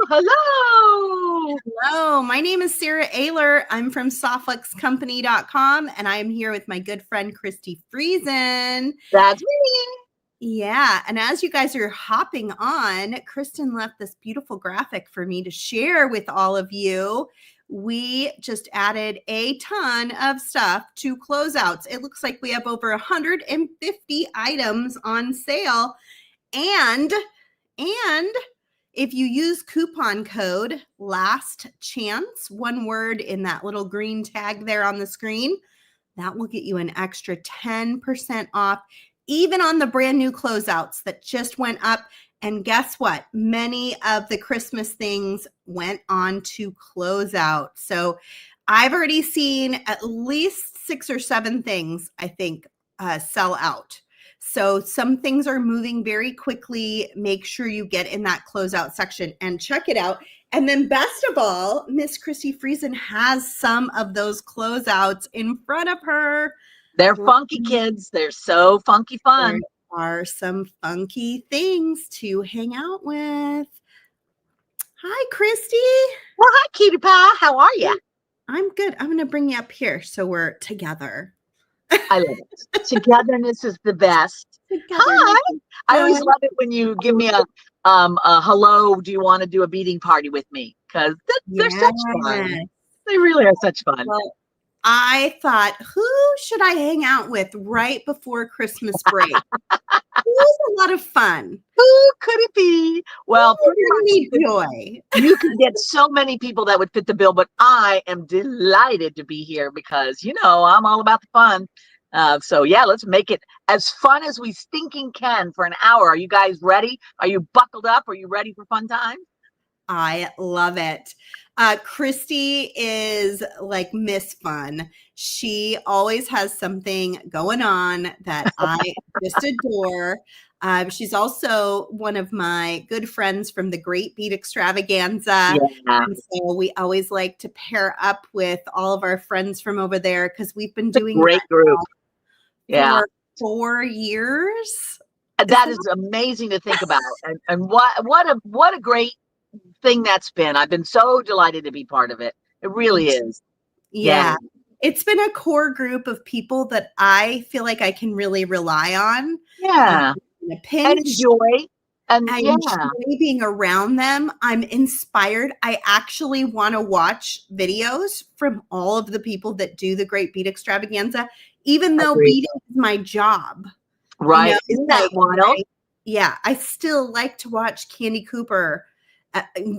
Hello. Hello, my name is Sarah Ayler. I'm from softluxcompany.com, and I am here with my good friend, Christi Friesen. That's me. Yeah, and as you guys are hopping on, Kristen left this beautiful graphic for me to share with all of you. We just added a ton of stuff to Closeouts. It looks like we have over 150 items on sale, and if you use coupon code last chance, one word in that little green tag there on the screen, that will get you an extra 10% off, even on the brand new Closeouts that just went up. And guess what? Many of the Christmas things went on to Closeout. So I've already seen at least 6 or 7 things, I think, sell out. So some things are moving very quickly. Make sure you get in that Closeout section and check it out. And then best of all, Miss Christi Friesen has some of those Closeouts in front of her. They're funky kids. They're so funky fun. There are some funky things to hang out with. Hi, Christi. Well, hi, cutie pie. How are you? I'm good. I'm going to bring you up here so we're together. I love it. Togetherness is the best. Hi. I always love it when you give me a hello. Do you want to do a beading party with me? Because they're such fun. They really are such fun. Well, I thought, who should I hang out with right before Christmas break? Who's a lot of fun? Who could it be? Well, pretty much joy. You could get so many people that would fit the bill, but I am delighted to be here because, you know, I'm all about the fun. So yeah, let's make it as fun as we stinking can for an hour. Are you guys ready? Are you buckled up? Are you ready for fun time? I love it. Christi is like Miss Fun. She always has something going on that I just adore. She's also one of my good friends from the Great Bead Extravaganza. Yeah. And so we always like to pair up with all of our friends from over there because we've been doing great group. Yeah. For 4 years. That is amazing to think about. And what a great thing that's been. I've been so delighted to be part of it. It really is. Yeah. It's been a core group of people that I feel like I can really rely on. Yeah. And enjoy. And I enjoy being around them. I'm inspired. I actually want to watch videos from all of the people that do the Great Bead Extravaganza, even though beading is my job. Right. You know, isn't that wild? Yeah. I still like to watch Candy Cooper.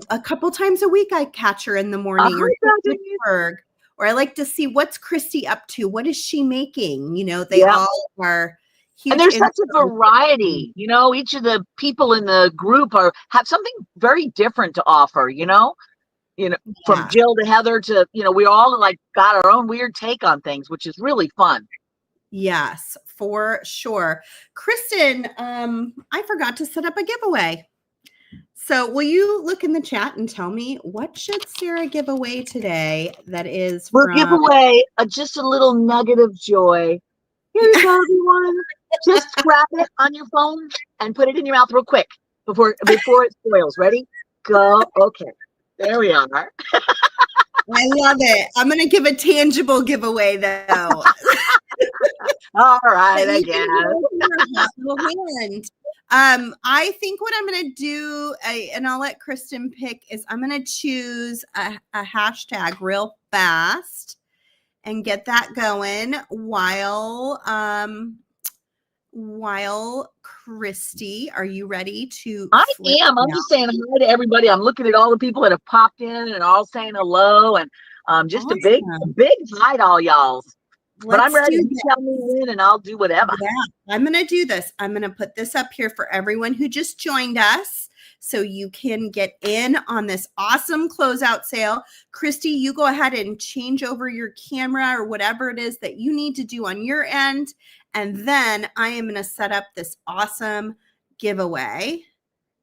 A couple times a week, I catch her in the morning, or I like to see what's Christi up to. What is she making? You know, they all are huge. And there's such a variety. You know, each of the people in the group have something very different to offer. You know, from Jill to Heather to we all like got our own weird take on things, which is really fun. Yes, for sure. Kristen, I forgot to set up a giveaway. So will you look in the chat and tell me what should Sarah give away today that is We'll give away just a little nugget of joy. Here you go, everyone. Just grab it on your phone and put it in your mouth real quick before it spoils. Ready? Go. Okay. There we are. I love it. I'm going to give a tangible giveaway, though. All right, I guess. I think what I'm going to do, and I'll let Kristen pick, is I'm going to choose a hashtag real fast and get that going while Christi, are you ready to? I am. I'm just saying hi to everybody. I'm looking at all the people that have popped in and all saying hello, and just a big hi to all y'all. But I'm ready. You tell me when and I'll do whatever. Yeah, I'm going to do this. I'm going to put this up here for everyone who just joined us so you can get in on this awesome closeout sale. Christi, you go ahead and change over your camera or whatever it is that you need to do on your end. And then I am going to set up this awesome giveaway.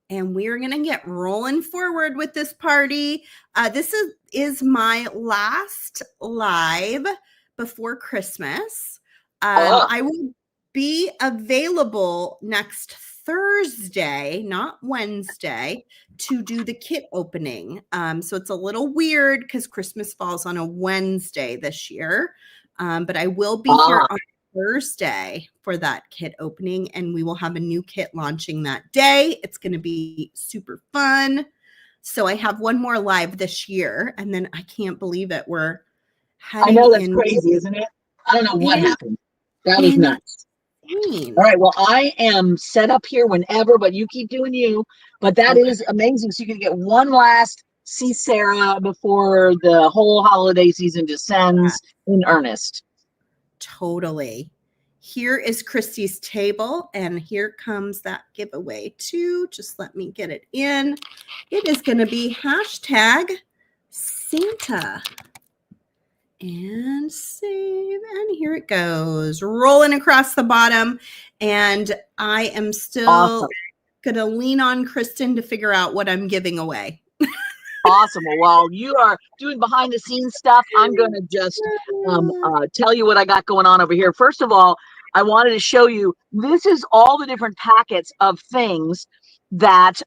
And we're going to get rolling forward with this party. This is my last live before Christmas. I will be available next Thursday, not Wednesday, to do the kit opening. So it's a little weird because Christmas falls on a Wednesday this year. But I will be here on Thursday for that kit opening, and we will have a new kit launching that day. It's going to be super fun. So I have one more live this year, and then I can't believe it. We're heading I know that's crazy, isn't it? I don't know what happened. That was nuts. All right, well, I am set up here whenever, but you keep doing you. But that is amazing. So you can get one last see Sarah before the whole holiday season descends in earnest. Totally. Here is Christi's table, and here comes that giveaway too. Just let me get it in. It is going to be hashtag Santa. And save, and here it goes, rolling across the bottom. And I am still going to lean on Kristen to figure out what I'm giving away. Awesome. Well, while you are doing behind the scenes stuff, I'm going to just tell you what I got going on over here. First of all, I wanted to show you, this is all the different packets of things that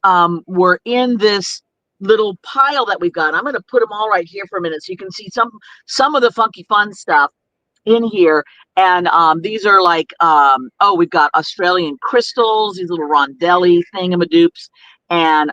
were in this little pile that we've got. I'm going to put them all right here for a minute so you can see some of the funky fun stuff in here. And these are like, we've got Australian crystals, these little rondelli thingamadoops, and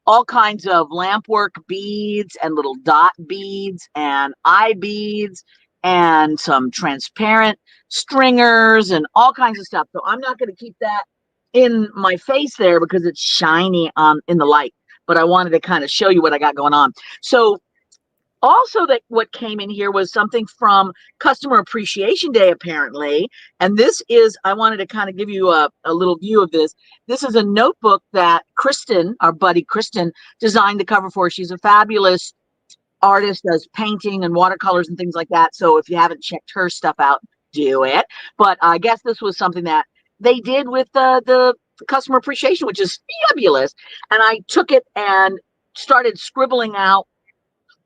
all kinds of lampwork beads and little dot beads and eye beads and some transparent stringers and all kinds of stuff. So I'm not going to keep that in my face there because it's shiny in the light, but I wanted to kind of show you what I got going on. So also, that what came in here was something from Customer Appreciation Day, apparently. And this is, I wanted to kind of give you a little view of this. This is a notebook that Kristen, our buddy Kristen, designed the cover for. She's a fabulous artist, does painting and watercolors and things like that. So if you haven't checked her stuff out, do it. But I guess this was something that they did with the Customer Appreciation, which is fabulous. And I took it and started scribbling out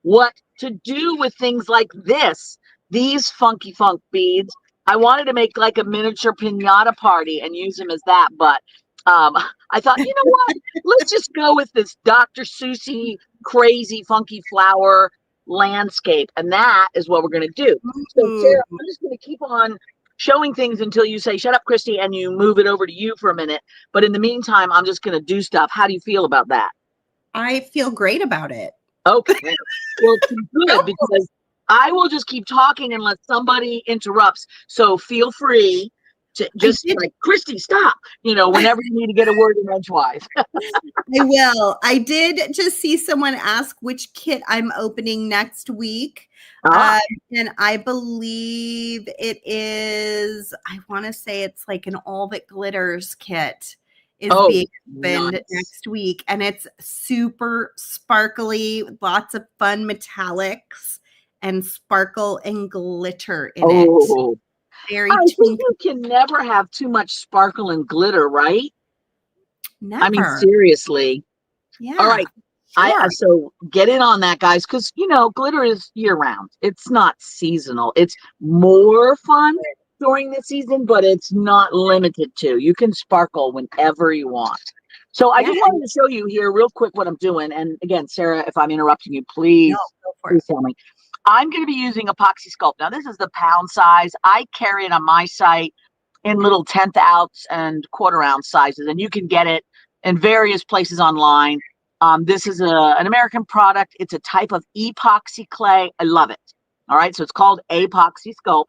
what to do with things like these funky funk beads. I wanted to make like a miniature piñata party and use them as that, but I thought, you know what, let's just go with this Dr. Seussy crazy funky flower landscape, and that is what we're going to do. So Sarah, I'm just going to keep on showing things until you say shut up, Christy, and you move it over to you for a minute. But in the meantime, I'm just going to do stuff. How do you feel about that? I feel great about it. Okay. Well, it's good because I will just keep talking unless somebody interrupts. So feel free to just like, Christy, stop, whenever you need to get a word in edgewise. I will. I did just see someone ask which kit I'm opening next week. And I believe it is, I want to say it's like an All That Glitters kit. Is being opened next week, and it's super sparkly, with lots of fun metallics and sparkle and glitter in it. Very I think you can never have too much sparkle and glitter, right? Never. I mean, seriously. Yeah. All right. Sure. So get in on that, guys, because glitter is year round. It's not seasonal. It's more fun during the season, but it's not limited to. You can sparkle whenever you want. So I just wanted to show you here real quick what I'm doing. And again, Sarah, if I'm interrupting you, please tell me. I'm going to be using epoxy sculpt. Now, this is the pound size. I carry it on my site in little 1/10 ounce and 1/4 ounce sizes, and you can get it in various places online. This is an American product. It's a type of epoxy clay. I love it. All right, so it's called epoxy sculpt.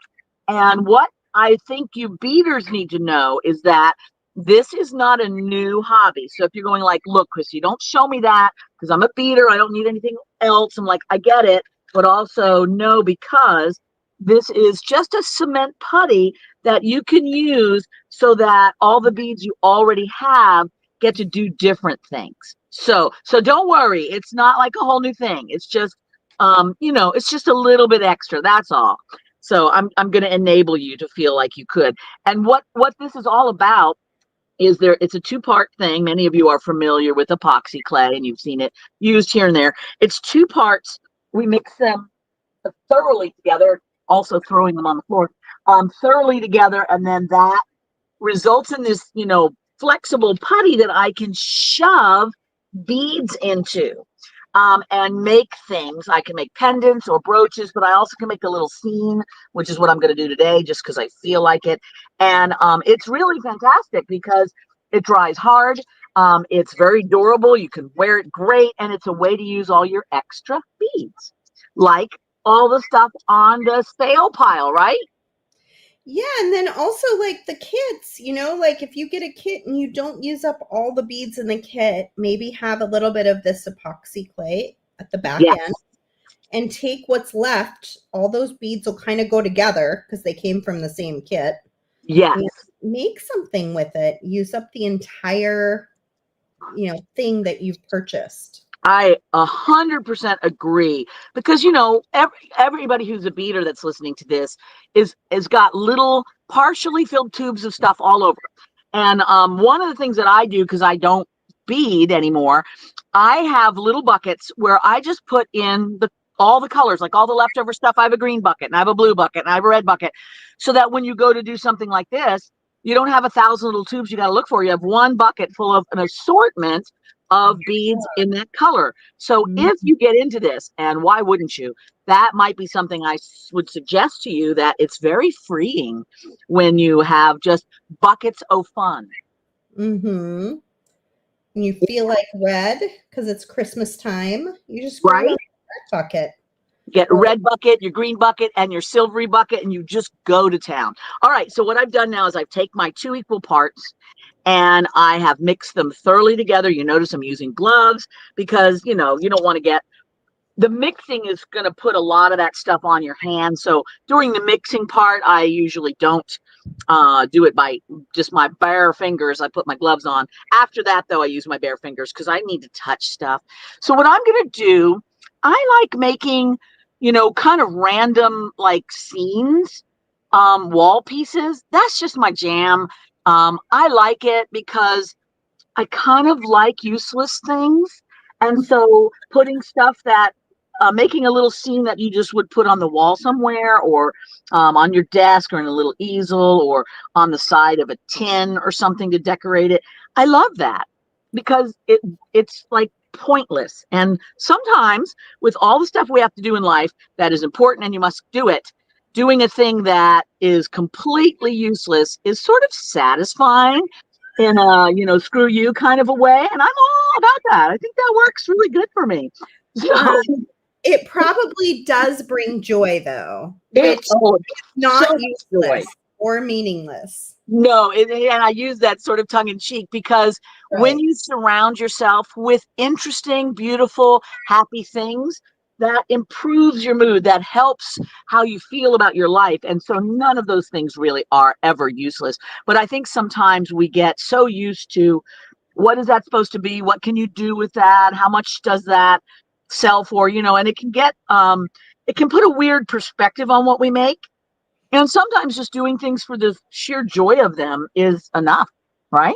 And what I think you beaders need to know is that this is not a new hobby. So if you're going like, look, Chrissy, don't show me that because I'm a beader. I don't need anything else. I'm like, I get it. But also no, because this is just a cement putty that you can use so that all the beads you already have get to do different things. So don't worry. It's not like a whole new thing. It's just, it's just a little bit extra. That's all. So I'm going to enable you to feel like you could. And what this is all about is it's a 2-part thing. Many of you are familiar with epoxy clay and you've seen it used here and there. It's 2 parts. We mix them thoroughly together, also throwing them on the floor, thoroughly together. And then that results in this, flexible putty that I can shove beads into. And make things. I can make pendants or brooches, but I also can make a little scene, which is what I'm going to do today just because I feel like it. And it's really fantastic because it dries hard. It's very durable. You can wear it great. And it's a way to use all your extra beads, like all the stuff on the sale pile, right? Yeah, and then also like the kits, like if you get a kit and you don't use up all the beads in the kit, maybe have a little bit of this epoxy clay at the back Yes. end and take what's left. All those beads will kind of go together because they came from the same kit. Yes. And make something with it. Use up the entire, thing that you've purchased. I 100% agree because everybody who's a beader that's listening to this is got little partially filled tubes of stuff all over. And one of the things that I do, because I don't bead anymore, I have little buckets where I just put in all the colors, like all the leftover stuff. I have a green bucket and I have a blue bucket and I have a red bucket, so that when you go to do something like this, you don't have 1,000 little tubes you got to look for. You have one bucket full of an assortment of beads in that color. So if you get into this, and why wouldn't you, that might be something I would suggest to you, that it's very freeing when you have just buckets of fun. Mm-hmm. And you feel like red because it's Christmas time. You just grab a red bucket. Get a red bucket, your green bucket, and your silvery bucket, and you just go to town. All right, so what I've done now is I've taken my 2 equal parts and I have mixed them thoroughly together. You notice I'm using gloves because, you don't want to get, the mixing is going to put a lot of that stuff on your hand. So during the mixing part, I usually don't do it by just my bare fingers. I put my gloves on. After that, though, I use my bare fingers because I need to touch stuff. So what I'm going to do, I like making, kind of random like scenes, wall pieces. That's just my jam. I like it because I kind of like useless things. And so putting stuff that, making a little scene that you just would put on the wall somewhere, or on your desk, or in a little easel, or on the side of a tin or something to decorate it. I love that because it's like pointless. And sometimes with all the stuff we have to do in life that is important and you must do it, doing a thing that is completely useless is sort of satisfying in a, screw you kind of a way. And I'm all about that. I think that works really good for me. So it probably does bring joy, though, which is not so useless or meaningless. No, and I use that sort of tongue in cheek because when you surround yourself with interesting, beautiful, happy things, that improves your mood, that helps how you feel about your life. And so none of those things really are ever useless. But I think sometimes we get so used to, what is that supposed to be? What can you do with that? How much does that sell for? And it can get, it can put a weird perspective on what we make. And sometimes just doing things for the sheer joy of them is enough, right?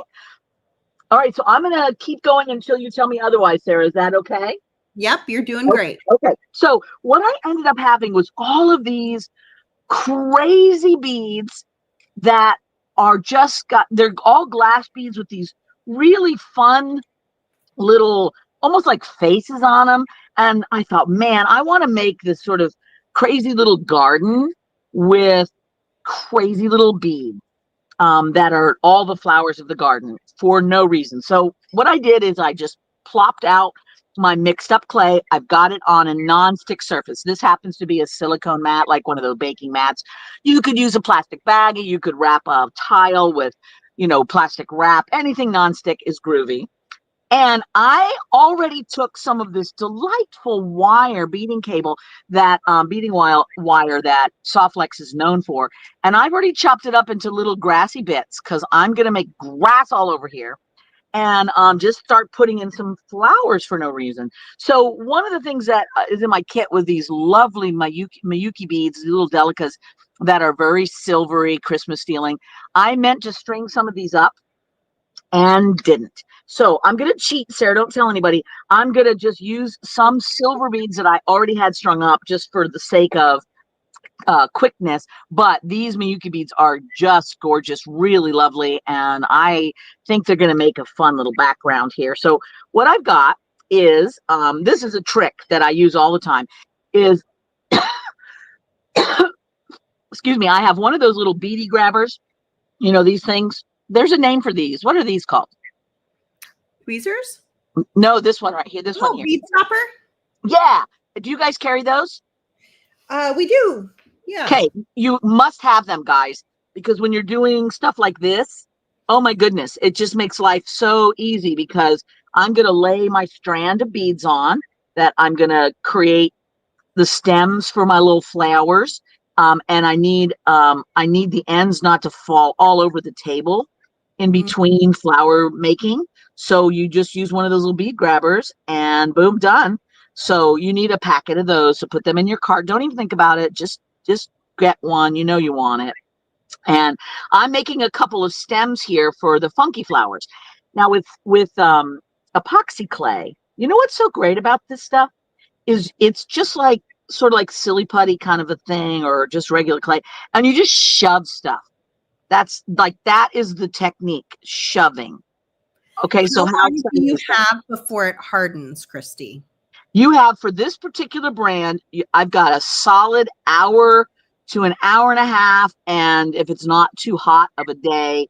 All right, so I'm going to keep going until you tell me otherwise, Sarah. Is that okay? Yep, you're doing great. Okay, so what I ended up having was all of these crazy beads that are they're all glass beads with these really fun little, almost like faces on them. And I thought, man, I want to make this sort of crazy little garden with crazy little beads that are all the flowers of the garden for no reason. So what I did is I just plopped out my mixed up clay. I've got it on a non-stick surface. This happens to be a silicone mat, like one of those baking mats. You could use a plastic baggie. You could wrap a tile with, plastic wrap. Anything non-stick is groovy. And I already took some of this delightful wire beading cable, that beading wire that Softlex is known for. And I've already chopped it up into little grassy bits because I'm going to make grass all over here. And just start putting in some flowers for no reason. So one of the things that is in my kit was these lovely Miyuki beads, little delicas that are very silvery, Christmas feeling. I meant to string some of these up and didn't. So I'm going to cheat, Sarah. Don't tell anybody. I'm going to just use some silver beads that I already had strung up just for the sake of quickness, but these Miyuki beads are just gorgeous, really lovely, and I think they're going to make a fun little background here. So what I've got is, this is a trick that I use all the time, is, excuse me, I have one of those little beady grabbers, you know, these things. There's a name for these. What are these called? Tweezers? No, this one right here, this one Oh, here. bead stopper? Yeah. Do you guys carry those? We do. Yeah. Okay, you must have them, guys, because when you're doing stuff like this, oh my goodness, it just makes life so easy, because I'm going to lay my strand of beads on that I'm going to create the stems for my little flowers. And I need the ends not to fall all over the table in between flower making. So you just use one of those little bead grabbers and boom, done. So you need a packet of those to put them in your cart. Don't even think about it. Just get one. You know you want it. And I'm making a couple of stems here for the funky flowers. Now with epoxy clay, you know what's so great about this stuff is it's just like sort of like silly putty kind of a thing, or just regular clay, and you just shove stuff. That's like, that is the technique, shoving. Okay, so How how long do exciting you is that? have before it hardens, Christi? You have, for this particular brand, I've got a solid hour to an hour and a half, and if it's not too hot of a day,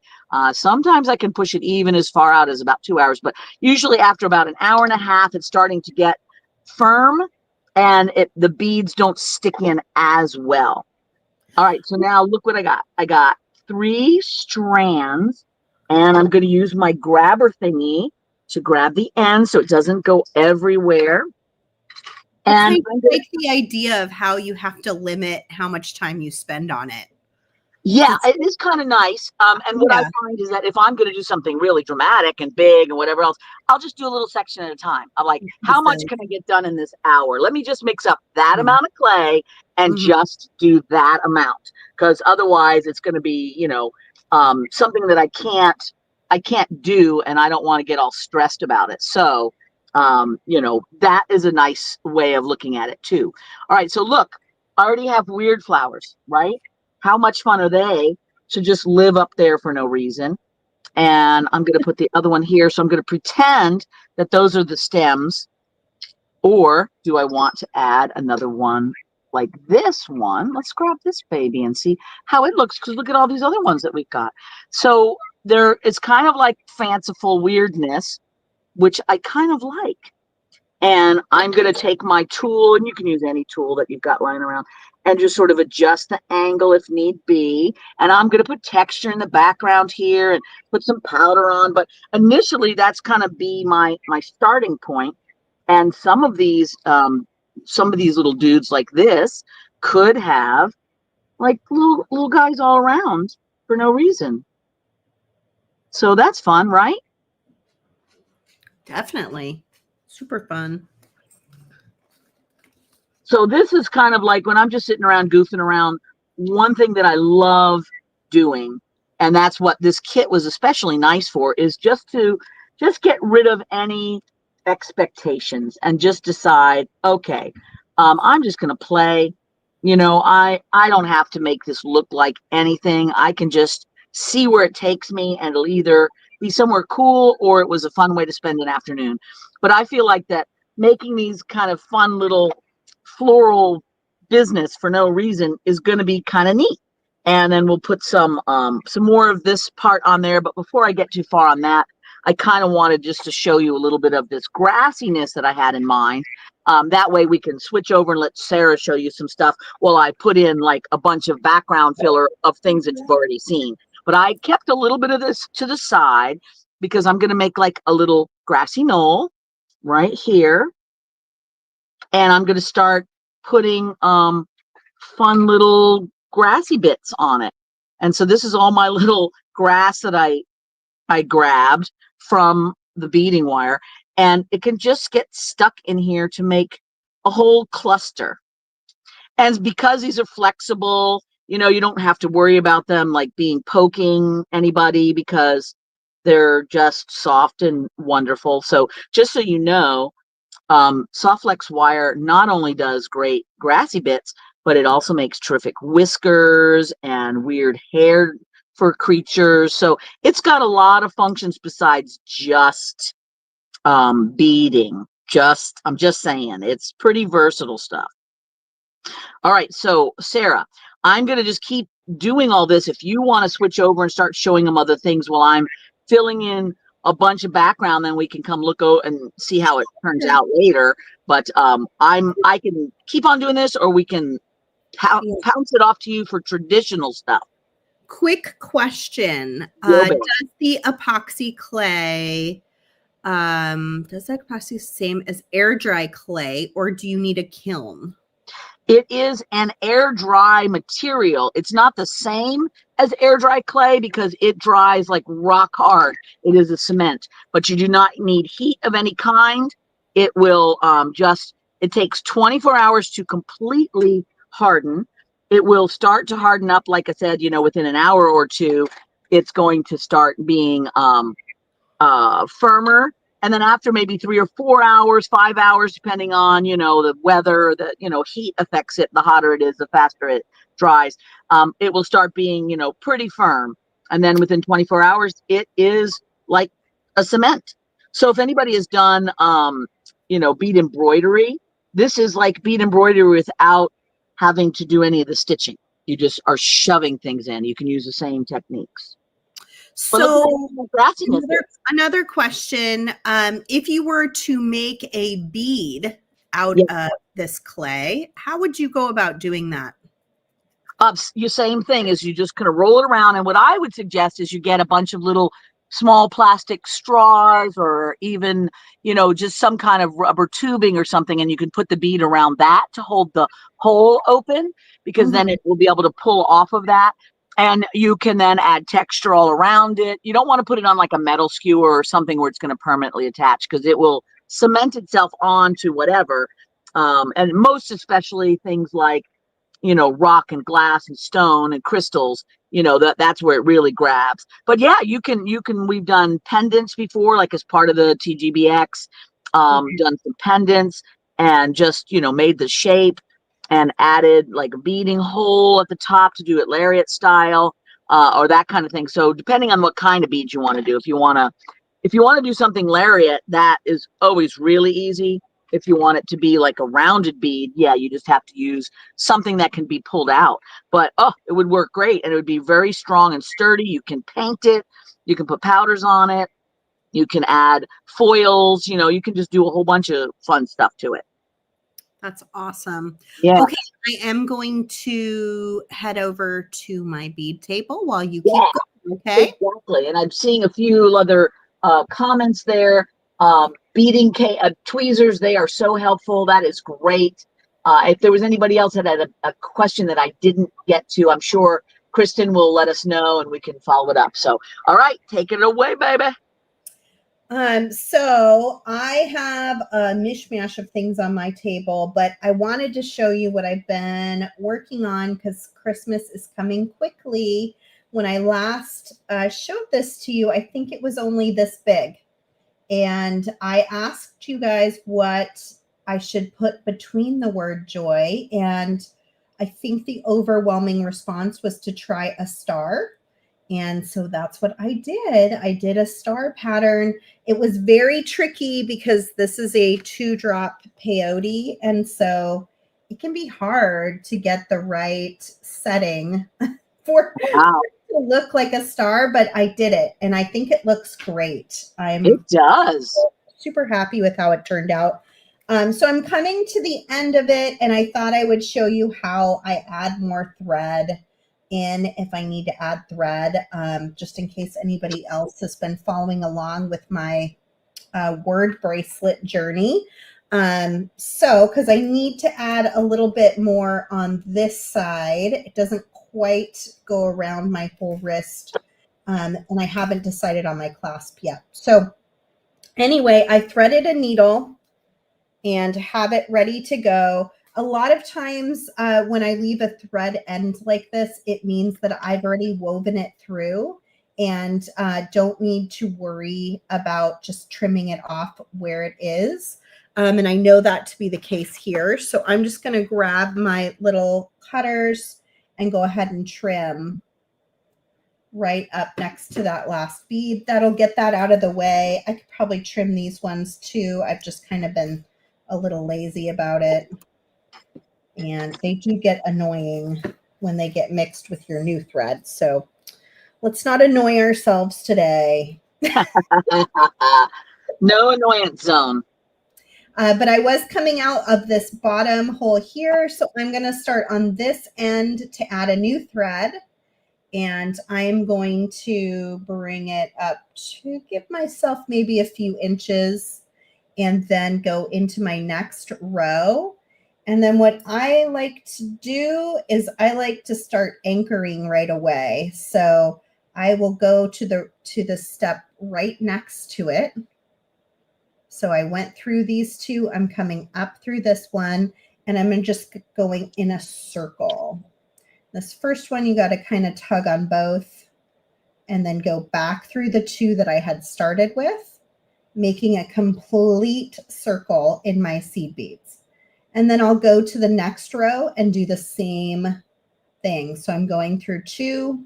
sometimes I can push it even as far out as about 2 hours, but usually after about an hour and a half, it's starting to get firm, and the beads don't stick in as well. All right, so now look what I got. I got 3 strands, and I'm going to use my grabber thingy to grab the end so it doesn't go everywhere. And I like the idea of how you have to limit how much time you spend on it. yeah, it is kind of nice. And what I find is that if I'm going to do something really dramatic and big and whatever else, I'll just do a little section at a time. I'm like, how much can I get done in this hour? Let me just mix up that amount of clay and just do that amount, because otherwise it's going to be, you know, something that I can't do, and I don't want to get all stressed about it. So, you know, that is a nice way of looking at it too. All right, so look, I already have weird flowers, right? How much fun are they to just live up there for no reason? And I'm going to put the other one here. So I'm going to pretend that those are the stems. Or do I want to add another one like this one? Let's grab this baby and see how it looks, because look at all these other ones that we've got. So it's kind of like fanciful weirdness, which I kind of like. And I'm going to take my tool, and you can use any tool that you've got lying around, and just sort of adjust the angle if need be. And I'm going to put texture in the background here and put some powder on. But initially, that's kind of be my starting point. And some of these little dudes like this could have like little guys all around for no reason. So that's fun, right? Definitely. Super fun. So this is kind of like when I'm just sitting around goofing around, one thing that I love doing, and that's what this kit was especially nice for, is just get rid of any expectations and just decide, okay, I'm just going to play. You know, I don't have to make this look like anything. I can just see where it takes me, and it'll either be somewhere cool or it was a fun way to spend an afternoon. But I feel like that making these kind of fun little floral business for no reason is going to be kind of neat. And then we'll put some more of this part on there. But before I get too far on that, I kind of wanted just to show you a little bit of this grassiness that I had in mind. That way we can switch over and let Sarah show you some stuff while I put in like a bunch of background filler of things that you've already seen. But I kept a little bit of this to the side because I'm going to make like a little grassy knoll right here. And I'm going to start putting fun little grassy bits on it. And so this is all my little grass that I grabbed from the beading wire. And it can just get stuck in here to make a whole cluster. And because these are flexible, you know, you don't have to worry about them like poking anybody, because they're just soft and wonderful. So just so you know, Softflex wire not only does great grassy bits, but it also makes terrific whiskers and weird hair for creatures. So it's got a lot of functions besides just beading. I'm just saying, it's pretty versatile stuff. All right, so Sarah, I'm going to just keep doing all this. If you want to switch over and start showing them other things while I'm filling in a bunch of background, then we can come look and see how it turns out later. But I can keep on doing this, or we can pounce it off to you for traditional stuff. Quick question. Does the epoxy clay, does that epoxy same as air dry clay, or do you need a kiln? It is an air dry material. It's not the same as air dry clay because it dries like rock hard. It is a cement, but you do not need heat of any kind. It will it takes 24 hours to completely harden. It will start to harden up, like I said, within an hour or two. It's going to start being firmer. And then after maybe 3 or 4 hours, 5 hours, depending on, the weather, heat affects it. The hotter it is, the faster it dries. It will start being, pretty firm. And then within 24 hours, it is like a cement. So if anybody has done, bead embroidery, this is like bead embroidery without having to do any of the stitching. You just are shoving things in. You can use the same techniques. So another question, if you were to make a bead out of this clay, how would you go about doing that? Your same thing is you just kind of roll it around. And what I would suggest is you get a bunch of little small plastic straws, or even, just some kind of rubber tubing or something. And you can put the bead around that to hold the hole open, because then it will be able to pull off of that. And you can then add texture all around it. You don't want to put it on like a metal skewer or something where it's going to permanently attach, because it will cement itself onto whatever. And most especially things like, rock and glass and stone and crystals, that's where it really grabs. But yeah, we've done pendants before, like as part of the TGBX, done some pendants and just, made the shape and added like a beading hole at the top to do it lariat style, or that kind of thing. So depending on what kind of beads you want to do, if you want to do something lariat, that is always really easy. If you want it to be like a rounded bead, yeah, you just have to use something that can be pulled out. But it would work great, and it would be very strong and sturdy. You can paint it, you can put powders on it, you can add foils, you can just do a whole bunch of fun stuff to it. That's awesome. Yeah. Okay, I am going to head over to my bead table while you keep going, okay? Exactly. And I'm seeing a few other comments there. Beading tweezers, they are so helpful. That is great. If there was anybody else that had a question that I didn't get to, I'm sure Kristen will let us know and we can follow it up. So, all right, take it away, baby. So I have a mishmash of things on my table, but I wanted to show you what I've been working on because Christmas is coming quickly. When I last showed this to you, I think it was only this big. And I asked you guys what I should put between the word joy. And I think the overwhelming response was to try a star. And so that's what I did. I did a star pattern. It was very tricky because this is a 2-drop peyote. And so it can be hard to get the right setting for it to look like a star, but I did it. And I think it looks great. It does. Super happy with how it turned out. So I'm coming to the end of it, and I thought I would show you how I add more thread in if I need to add thread, just in case anybody else has been following along with my word bracelet journey. So because I need to add a little bit more on this side, it doesn't quite go around my whole wrist, and I haven't decided on my clasp yet. So anyway, I threaded a needle and have it ready to go. A lot of times when I leave a thread end like this, it means that I've already woven it through and don't need to worry about just trimming it off where it is. And I know that to be the case here. So I'm just going to grab my little cutters and go ahead and trim right up next to that last bead. That'll get that out of the way. I could probably trim these ones too. I've just kind of been a little lazy about it. And they do get annoying when they get mixed with your new thread. So let's not annoy ourselves today. No annoyance zone. But I was coming out of this bottom hole here. So I'm going to start on this end to add a new thread. And I'm going to bring it up to give myself maybe a few inches and then go into my next row. And then what I like to do is I like to start anchoring right away. So I will go to the step right next to it. So I went through these two. I'm coming up through this one, and I'm just going in a circle. This first one, you got to kind of tug on both and then go back through the two that I had started with, making a complete circle in my seed beads. And then I'll go to the next row and do the same thing. So I'm going through two,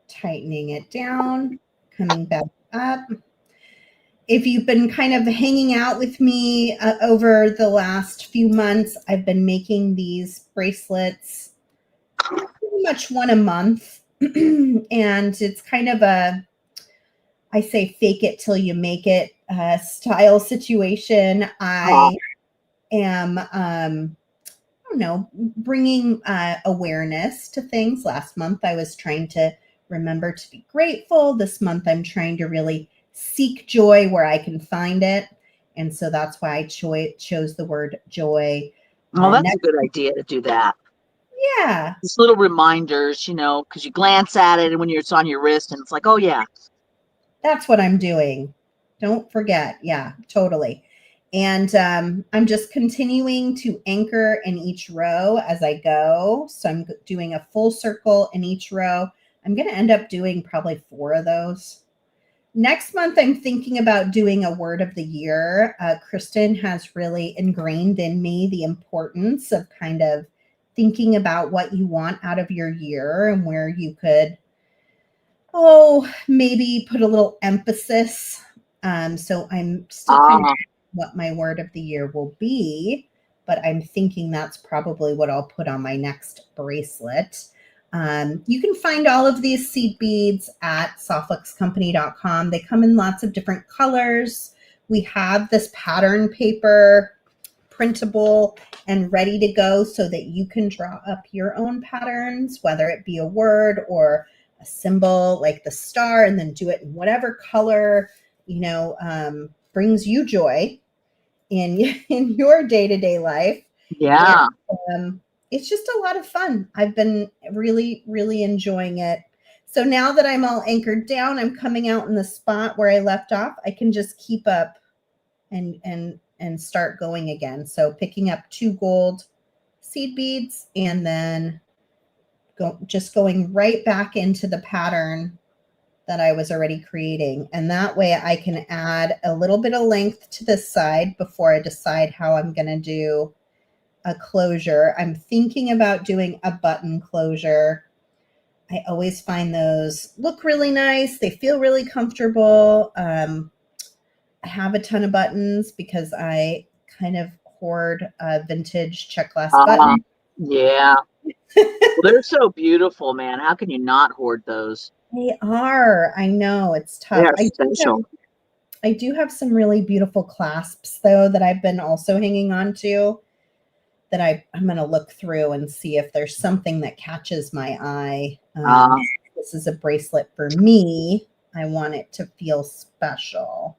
tightening it down, coming back up. If you've been kind of hanging out with me over the last few months, I've been making these bracelets pretty much one a month. And it's kind of I say fake it till you make it style situation. I am, I don't know, bringing awareness to things. Last month, I was trying to remember to be grateful. This month, I'm trying to really seek joy where I can find it. And so that's why I chose the word joy. Well, that's a good idea to do that. Yeah. Just little reminders, you know, because you glance at it and when it's on your wrist and it's like, oh, yeah. That's what I'm doing. Don't forget. Yeah, totally. And I'm just continuing to anchor in each row as I go. So I'm doing a full circle in each row. I'm going to end up doing probably 4 of those. Next month, I'm thinking about doing a word of the year. Kristen has really ingrained in me the importance of kind of thinking about what you want out of your year and where you could, maybe put a little emphasis. So I'm still kind of what my word of the year will be, but I'm thinking that's probably what I'll put on my next bracelet. You can find all of these seed beads at softluxcompany.com. They come in lots of different colors. We have this pattern paper, printable and ready to go so that you can draw up your own patterns, whether it be a word or a symbol like the star, and then do it in whatever color, brings you joy in your day-to-day life. Yeah. And, it's just a lot of fun. I've been really, really enjoying it. So now that I'm all anchored down, I'm coming out in the spot where I left off. I can just keep up and start going again. So picking up 2 gold seed beads and then going right back into the pattern that I was already creating. And that way I can add a little bit of length to this side before I decide how I'm going to do a closure. I'm thinking about doing a button closure. I always find those look really nice. They feel really comfortable. I have a ton of buttons because I kind of hoard vintage check glass buttons. Yeah. Well, they're so beautiful, man. How can you not hoard those? They are. I know. It's tough. They're special. I do have some really beautiful clasps, though, that I've been also hanging on to that I'm going to look through and see if there's something that catches my eye. This is a bracelet for me. I want it to feel special.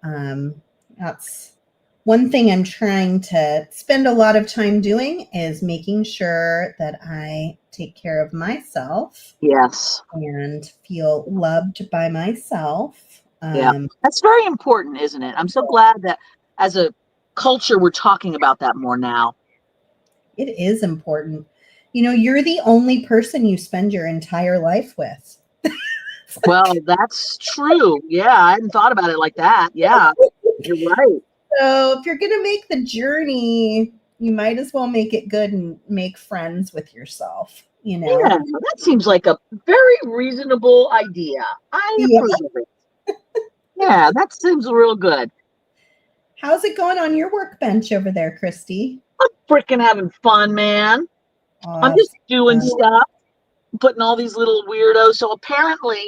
That's one thing I'm trying to spend a lot of time doing, is making sure that I take care of myself. Yes. And feel loved by myself. Yeah, that's very important, isn't it? I'm so glad that as a culture, we're talking about that more now. It is important. You're the only person you spend your entire life with. Well, that's true. Yeah, I hadn't thought about it like that. Yeah. You're right. So if you're going to make the journey, you might as well make it good and make friends with yourself, you know? Yeah, that seems like a very reasonable idea. I Yeah. approve of it. Yeah, that seems real good. How's it going on your workbench over there, Christy? I'm freaking having fun, man. I'm just doing Awesome. stuff, putting all these little weirdos. So apparently,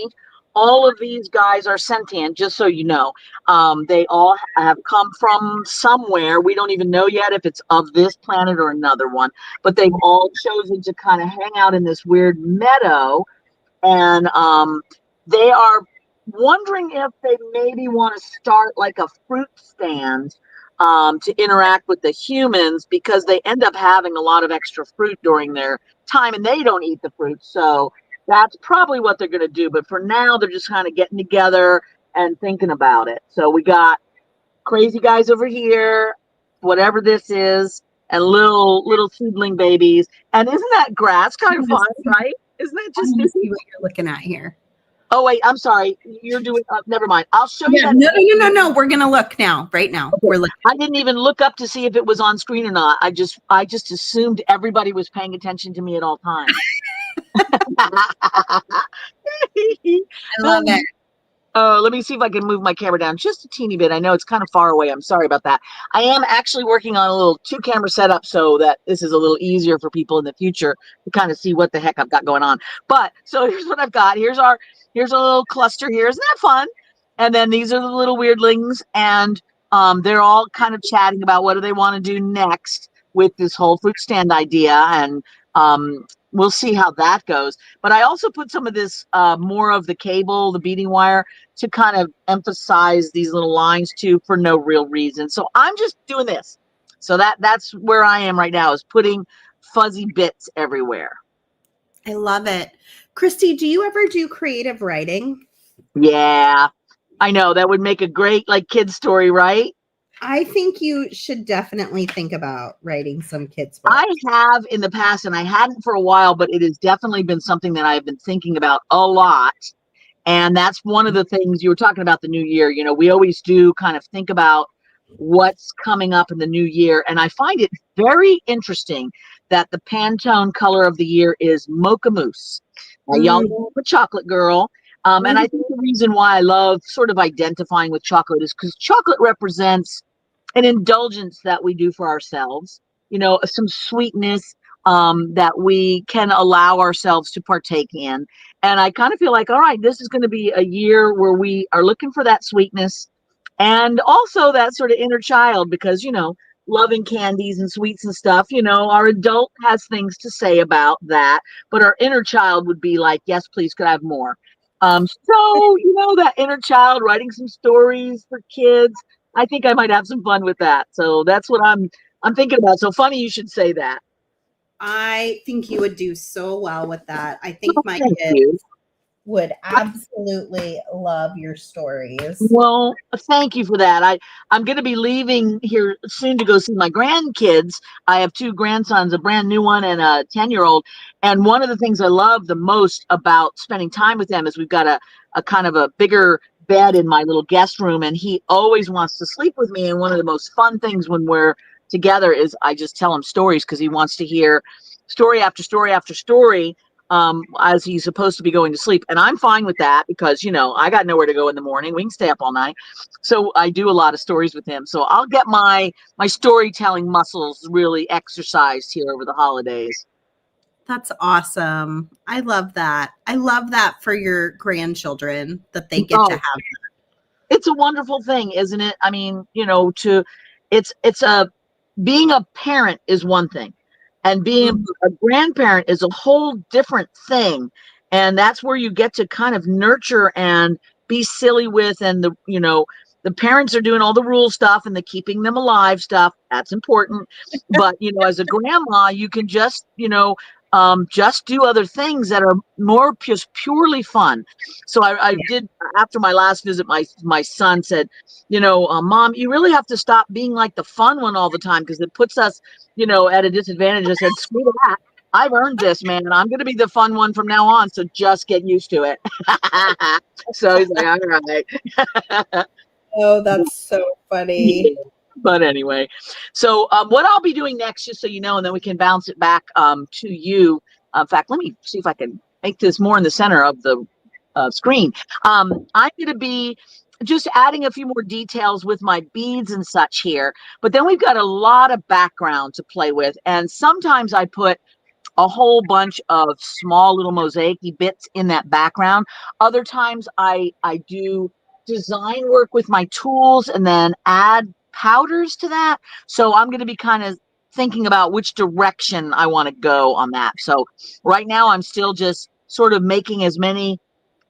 all of these guys are sentient. Just so you know, they all have come from somewhere. We don't even know yet if it's of this planet or another one. But they've all chosen to kind of hang out in this weird meadow, and they are wondering if they maybe want to start like a fruit stand to interact with the humans, because they end up having a lot of extra fruit during their time and they don't eat the fruit. So that's probably what they're going to do. But for now, they're just kind of getting together and thinking about it. So we got crazy guys over here, whatever this is, and little seedling babies. And isn't that grass kind of fun, right? Isn't that just see what you're looking at here? Oh, wait, I'm sorry. You're doing, never mind. I'll show you that. No. We're going to look now, right now. Okay. We're looking. I didn't even look up to see if it was on screen or not. I just assumed everybody was paying attention to me at all times. I love it. Let me see if I can move my camera down just a teeny bit. I know it's kind of far away. I'm sorry about that. I am actually working on a little 2-camera setup so that this is a little easier for people in the future to kind of see what the heck I've got going on. But so here's what I've got. Here's a little cluster here. Isn't that fun? And then these are the little weirdlings, and they're all kind of chatting about what do they want to do next with this whole fruit stand idea, and we'll see how that goes. But I also put some of this more of the cable, the beading wire, to kind of emphasize these little lines too, for no real reason. So I'm just doing this. So that's where I am right now, is putting fuzzy bits everywhere. I love it. Christy, do you ever do creative writing? Yeah, I know that would make a great like kid story, right? I think you should definitely think about writing some kids' books. I have in the past, and I hadn't for a while, but it has definitely been something that I've been thinking about a lot. And that's one of the things you were talking about, the new year. You know, we always do kind of think about what's coming up in the new year. And I find it very interesting that the Pantone color of the year is Mocha Mousse. Y'all know I'm a chocolate girl. And I think the reason why I love sort of identifying with chocolate is because chocolate represents an indulgence that we do for ourselves, you know, some sweetness that we can allow ourselves to partake in. And I kind of feel like, all right, this is going to be a year where we are looking for that sweetness and also that sort of inner child, because, you know, loving candies and sweets and stuff, you know, our adult has things to say about that, but our inner child would be like, yes, please, could I have more? So, you know, that inner child writing some stories for kids, I think I might have some fun with that. So that's what I'm thinking about. So funny you should say that. I think you would do so well with that. I think my Thank kids you. would absolutely love your stories. Well, thank you for that. I'm going to be leaving here soon to go see my grandkids. I have 2 grandsons, a brand new one and a 10-year-old. And one of the things I love the most about spending time with them is we've got a kind of a bigger bed in my little guest room, and he always wants to sleep with me. And one of the most fun things when we're together is I just tell him stories, because he wants to hear story after story after story as he's supposed to be going to sleep. And I'm fine with that, because, you know, I got nowhere to go in the morning. We can stay up all night. So I do a lot of stories with him. So I'll get my storytelling muscles really exercised here over the holidays. That's awesome. I love that. I love that for your grandchildren, that they get to have that. It's a wonderful thing, isn't it? I mean, you know, being a parent is one thing, and being a grandparent is a whole different thing. And that's where you get to kind of nurture and be silly with, and the parents are doing all the rule stuff and the keeping them alive stuff. That's important. But, you know, as a grandma, you can just, just do other things that are more just purely fun. So I did, after my last visit, my son said, Mom, you really have to stop being like the fun one all the time, because it puts us, at a disadvantage. I said, screw that. I've earned this, man. I'm going to be the fun one from now on. So just get used to it. So he's like, all right. Oh, that's so funny. But anyway, so what I'll be doing next, just so you know, and then we can bounce it back to you. In fact, let me see if I can make this more in the center of the screen. I'm going to be just adding a few more details with my beads and such here, but then we've got a lot of background to play with, and sometimes I put a whole bunch of small little mosaic-y bits in that background. Other times I do design work with my tools and then add powders to that. So I'm going to be kind of thinking about which direction I want to go on that. So right now I'm still just sort of making as many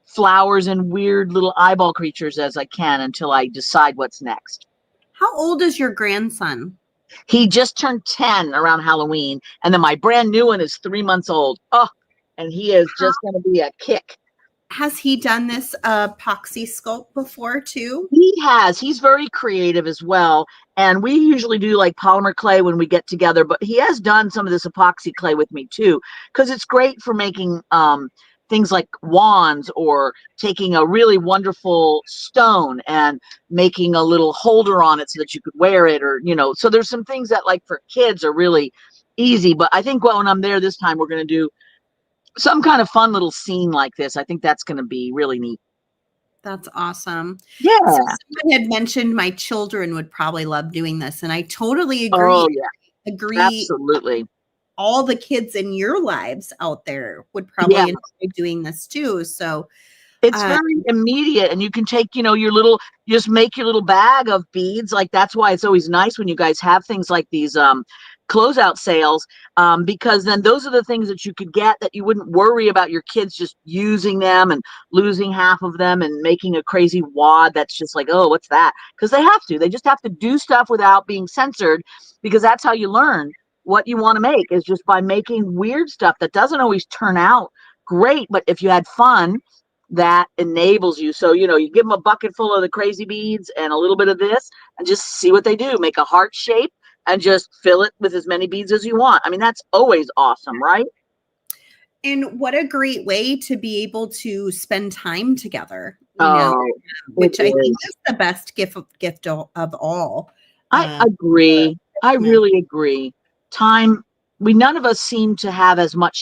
flowers and weird little eyeball creatures as I can until I decide what's next. How old is your grandson? He just turned 10 around Halloween, and then my brand new one is 3 months old. Oh, and he is just going to be a kick. Has he done this epoxy sculpt before too? He has. He's very creative as well. And we usually do like polymer clay when we get together, but he has done some of this epoxy clay with me too, because it's great for making things like wands, or taking a really wonderful stone and making a little holder on it so that you could wear it, or, you know, so there's some things that like for kids are really easy. But I think when I'm there this time, we're going to do some kind of fun little scene like this. I think that's going to be really neat. That's awesome. Yeah. So someone had mentioned my children would probably love doing this, and I totally agree. Oh, yeah. Agree. Absolutely. All the kids in your lives out there would probably enjoy doing this too. So it's very immediate, and you can take, you know, you just make your little bag of beads. Like, that's why it's always nice when you guys have things like these closeout sales, because then those are the things that you could get that you wouldn't worry about your kids just using them and losing half of them and making a crazy wad that's just like, oh, what's that? Because they just have to do stuff without being censored, because that's how you learn what you want to make, is just by making weird stuff that doesn't always turn out great, but if you had fun, that enables you. So, you know, you give them a bucket full of the crazy beads and a little bit of this, and just see what they do. Make a heart shape and just fill it with as many beads as you want. I mean, that's always awesome, right? And what a great way to be able to spend time together, you know, which I think is the best gift of all. I agree. I really agree. Time, none of us seem to have as much